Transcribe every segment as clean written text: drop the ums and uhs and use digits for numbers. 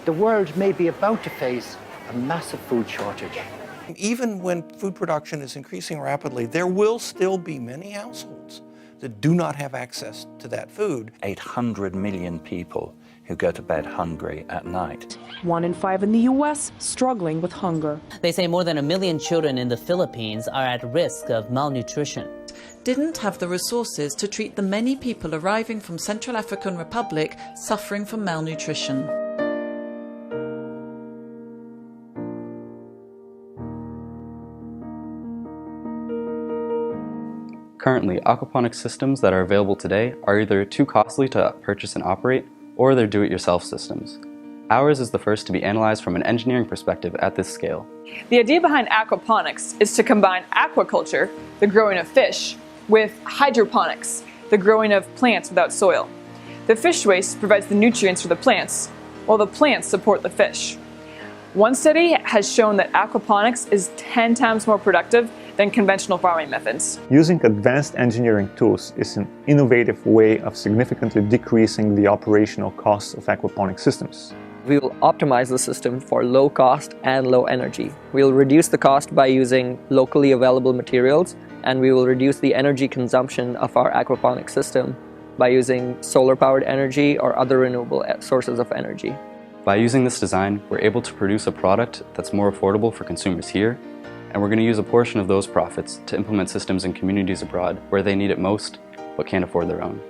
the world may be about to face a massive food shortage. Even when food production is increasing rapidly, there will still be many households that do not have access to that food. 800 million people who go to bed hungry at night. 1 in 5 in the U.S. struggling with hunger. They say more than 1 million children in the Philippines are at risk of malnutrition. Didn't have the resources to treat the many people arriving from Central African Republic suffering from malnutrition. Currently, aquaponics systems that are available today are either too costly to purchase and operate, or they're do-it-yourself systems. Ours is the first to be analyzed from an engineering perspective at this scale. The idea behind aquaponics is to combine aquaculture, the growing of fish, with hydroponics, the growing of plants without soil. The fish waste provides the nutrients for the plants, while the plants support the fish. One study has shown that aquaponics is 10 times more productive than conventional farming methods. Using advanced engineering tools is an innovative way of significantly decreasing the operational costs of aquaponic systems. We will optimize the system for low cost and low energy. We will reduce the cost by using locally available materials, and we will reduce the energy consumption of our aquaponic system by using solar-powered energy or other renewable sources of energy. By using this design, we're able to produce a product that's more affordable for consumers here, and we're going to use a portion of those profits to implement systems in communities abroad where they need it most but can't afford their own.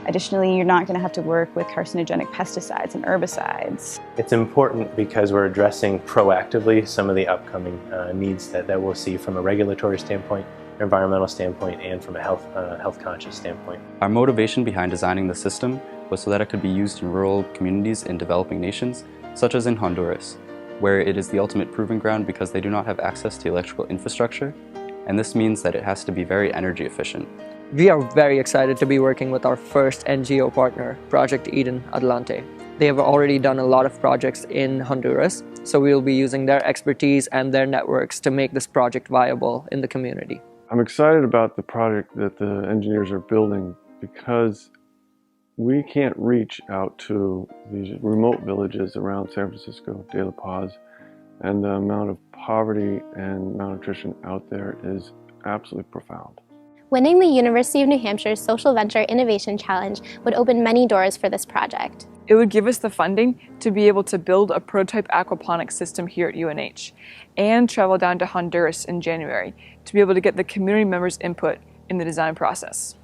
Additionally, you're not going to have to work with carcinogenic pesticides and herbicides. It's important because we're addressing proactively some of the upcoming needs that we'll see from a regulatory standpoint, environmental standpoint, and from a health-conscious standpoint. Our motivation behind designing the system was so that it could be used in rural communities in developing nations, such as in Honduras, where it is the ultimate proving ground because they do not have access to electrical infrastructure, and this means that it has to be very energy efficient. We are very excited to be working with our first NGO partner, Project Eden Adelante. They have already done a lot of projects in Honduras, so we will be using their expertise and their networks to make this project viable in the community. I'm excited about the project that the engineers are building because we can't reach out to these remote villages around San Francisco, De La Paz, and the amount of poverty and malnutrition out there is absolutely profound. Winning the University of New Hampshire's Social Venture Innovation Challenge would open many doors for this project. It would give us the funding to be able to build a prototype aquaponics system here at UNH and travel down to Honduras in January to be able to get the community members' input in the design process.